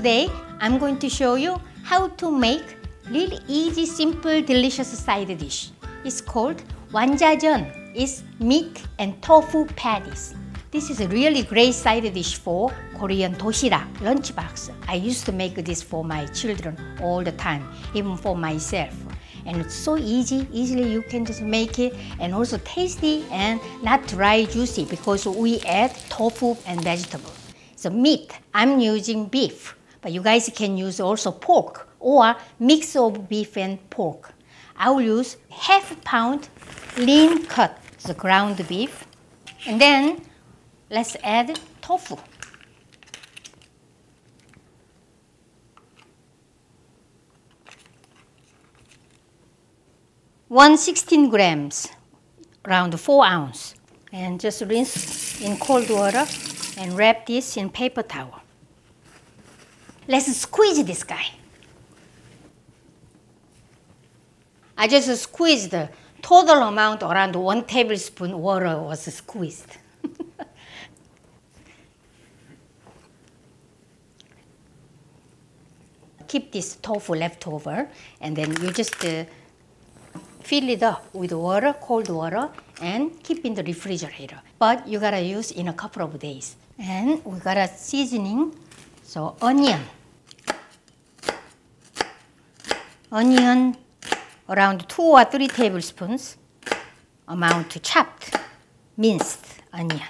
Today, I'm going to show you how to make really easy, simple, delicious side dish. It's called Wanja jeon. It's meat and tofu patties. This is a really great side dish for Korean doshira lunchbox. I used to make this for my children all the time, even for myself. And it's so easily you can just make it, and also tasty and not dry juicy because we add tofu and vegetable. So meat, I'm using beef, but you guys can use also pork or mix of beef and pork. I will use ½ pound lean cut, the ground beef, and then let's add tofu. One 16 grams, around 4 ounces, and just rinse in cold water and wrap this in paper towel. Let's squeeze this guy. I just squeezed the total amount, around 1 tablespoon water was squeezed. Keep this tofu left over, and then you just fill it up with water, cold water, and keep in the refrigerator. But you gotta use in a couple of days. And we got a seasoning, so onion. Onion, around 2 or 3 tablespoons amount chopped, minced onion.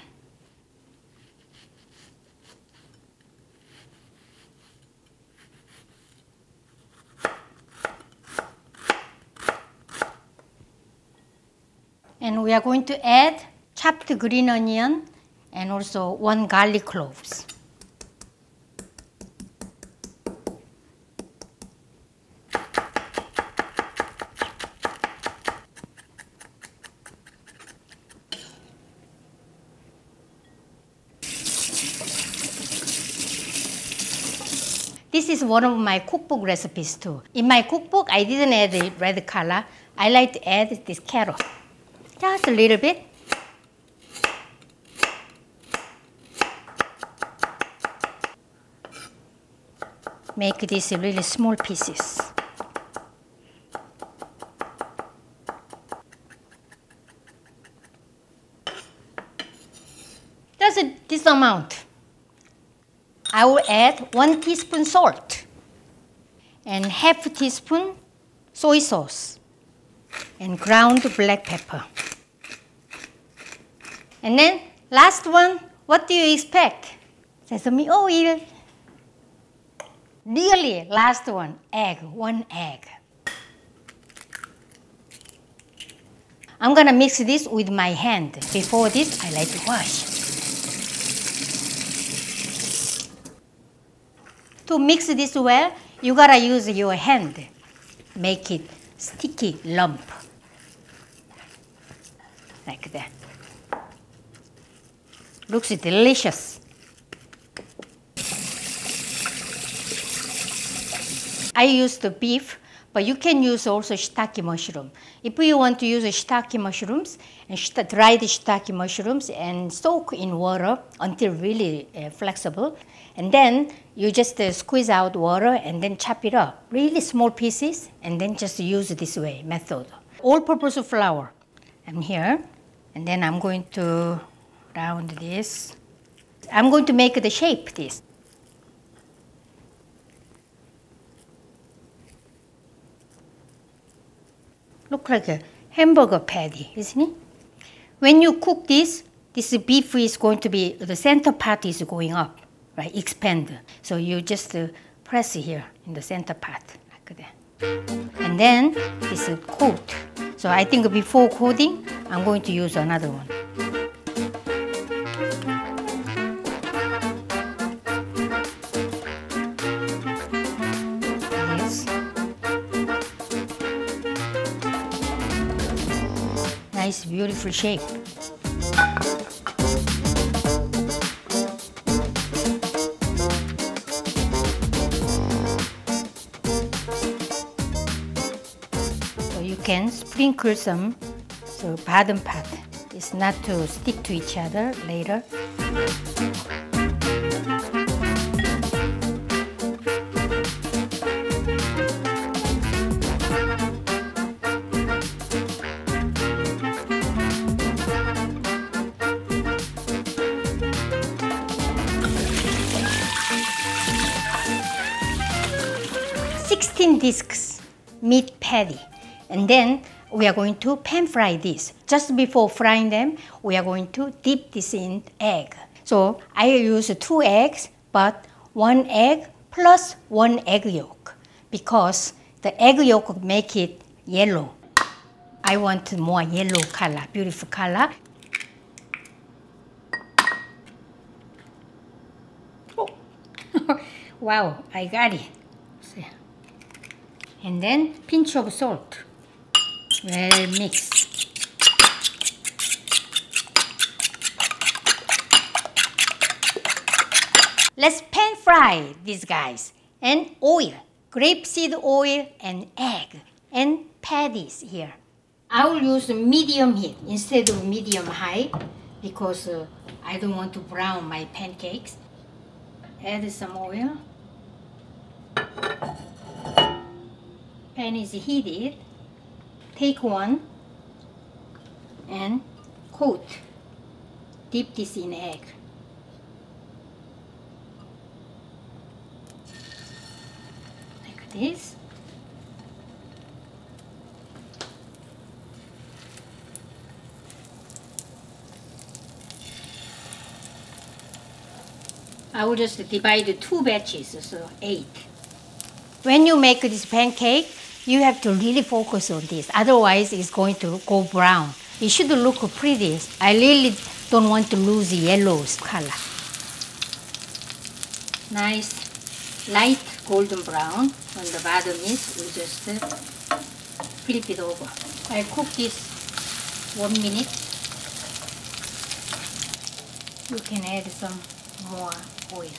And we are going to add chopped green onion and also 1 garlic cloves. This is one of my cookbook recipes too. In my cookbook, I didn't add the red color. I like to add this carrot. Just a little bit. Make these really small pieces. Just this amount. I will add 1 teaspoon salt and ½ teaspoon soy sauce and ground black pepper. And then last one, what do you expect? Sesame oil. Really, last one, egg, 1 egg. I'm gonna mix this with my hand. Before this, I like to wash. To mix this well, you gotta use your hand. Make it sticky lump. Like that. Looks delicious. I use the beef, but you can use also shiitake mushroom. If you want to use shiitake mushrooms, and dried shiitake mushrooms, and soak in water until really flexible, and then you just squeeze out water and then chop it up, really small pieces, and then just use this way method. All-purpose flour. I'm here, and then I'm going to round this. I'm going to make the shape this. Look like a hamburger patty, isn't it? When you cook this beef is going to be, the center part is going up, right? Expand. So you just press here in the center part, like that. And then this is coat. So I think before coating, I'm going to use another one. Nice, beautiful shape. So you can sprinkle some, so bottom part is not to stick to each other later. 16 discs meat patty. And then we are going to pan fry this. Just before frying them, we are going to dip this in egg. So I use 2 eggs, but 1 egg plus 1 egg yolk, because the egg yolk make it yellow. I want more yellow color, beautiful color. Oh. Wow, I got it. And then pinch of salt. Well mixed. Let's pan fry these guys. And oil, grapeseed oil and egg and patties here. I will use medium heat instead of medium high because I don't want to brown my pancakes. Add some oil. Pan is heated. Take one and coat. Dip this in egg. Like this. I will just divide the 2 batches, so 8. When you make this pancake, you have to really focus on this. Otherwise, it's going to go brown. It should look pretty. I really don't want to lose the yellow color. Nice, light golden brown. On the bottom is, we just flip it over. I cook this 1 minute. You can add some more oil.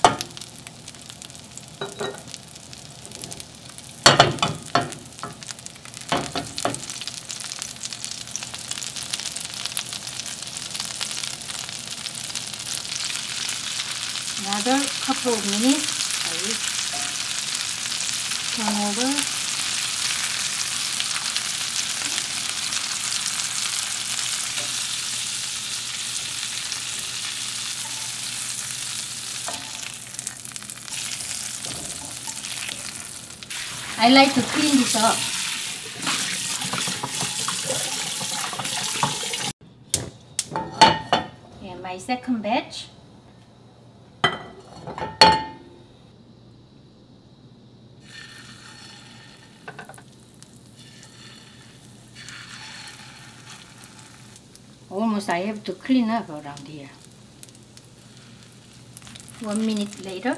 Another couple of minutes, I will turn over. I like to clean this up. And my second batch. Almost I have to clean up around here. 1 minute later.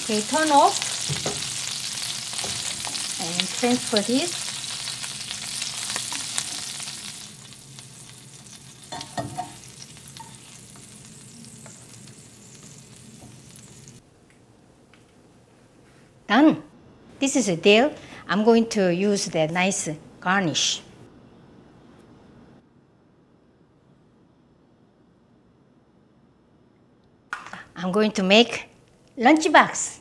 Okay, turn off and transfer this. Done. This is a deal. I'm going to use the nice garnish. I'm going to make lunchbox.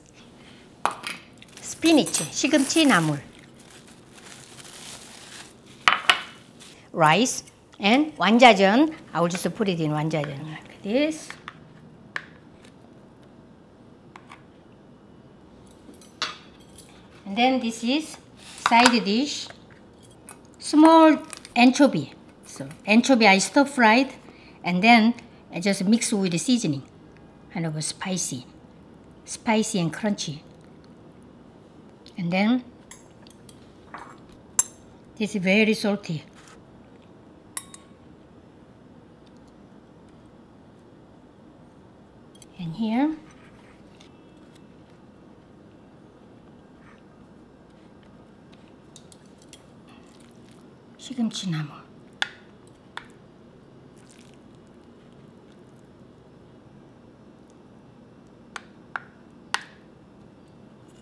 Spinach, 시금치 나물. Rice and Wanja jeon. I will just put it in Wanja jeon like this. And then this is side dish, small anchovy. So anchovy I stir fried and then I just mix with the seasoning. Kind of spicy and crunchy. And then this is very salty. And here 시금치 나물.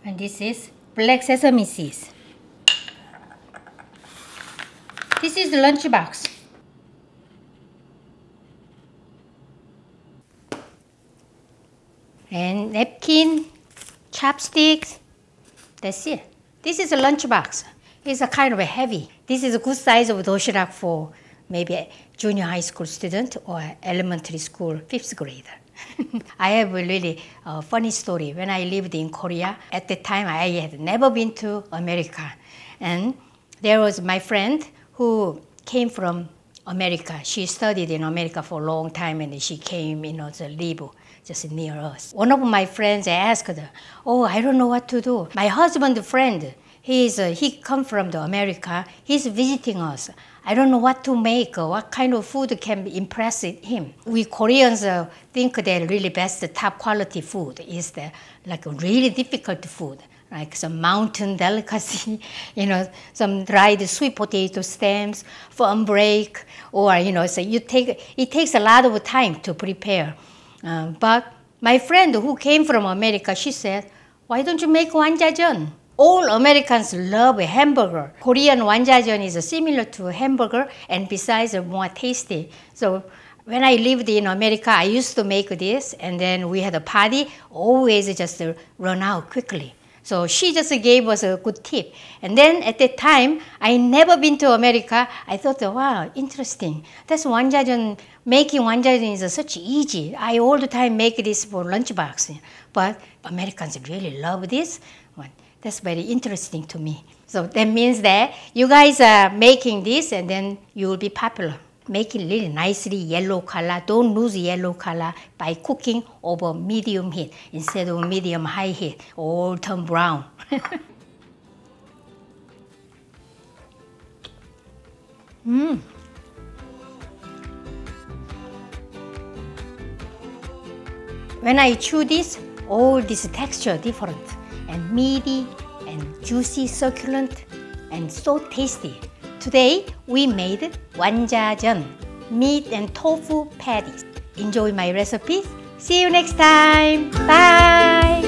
And this is black sesame seeds. This is the lunchbox. And napkin, chopsticks. That's it. This is a lunchbox. It's a kind of heavy. This is a good size of doshirak for maybe a junior high school student or elementary school 5th grader. I have a really funny story. When I lived in Korea, at the time I had never been to America. And there was my friend who came from America. She studied in America for a long time and she came, to live just near us. One of my friends asked her, oh, I don't know what to do. My husband's friend, he come from America. He's visiting us. I don't know what to make, what kind of food can impress him. We Koreans think that really best top quality food is like really difficult food, like some mountain delicacy, some dried sweet potato stems, fun break, or so it takes a lot of time to prepare. But my friend who came from America, she said, why don't you make wanjajeon? All Americans love a hamburger. Korean wanjajeon is similar to a hamburger and besides more tasty. So when I lived in America, I used to make this and then we had a party, always just run out quickly. So she just gave us a good tip. And then at that time, I never been to America. I thought, wow, interesting. That's wanjajeon. Making wanjajeon is such easy. I all the time make this for lunchbox. But Americans really love this. That's very interesting to me. So that means that you guys are making this and then you will be popular. Make it really nicely yellow color. Don't lose yellow color by cooking over medium heat instead of medium high heat. All turn brown. When I chew this, all this texture different. And meaty and juicy, succulent, and so tasty. Today, we made wanjajeon, meat and tofu patties. Enjoy my recipes. See you next time. Bye.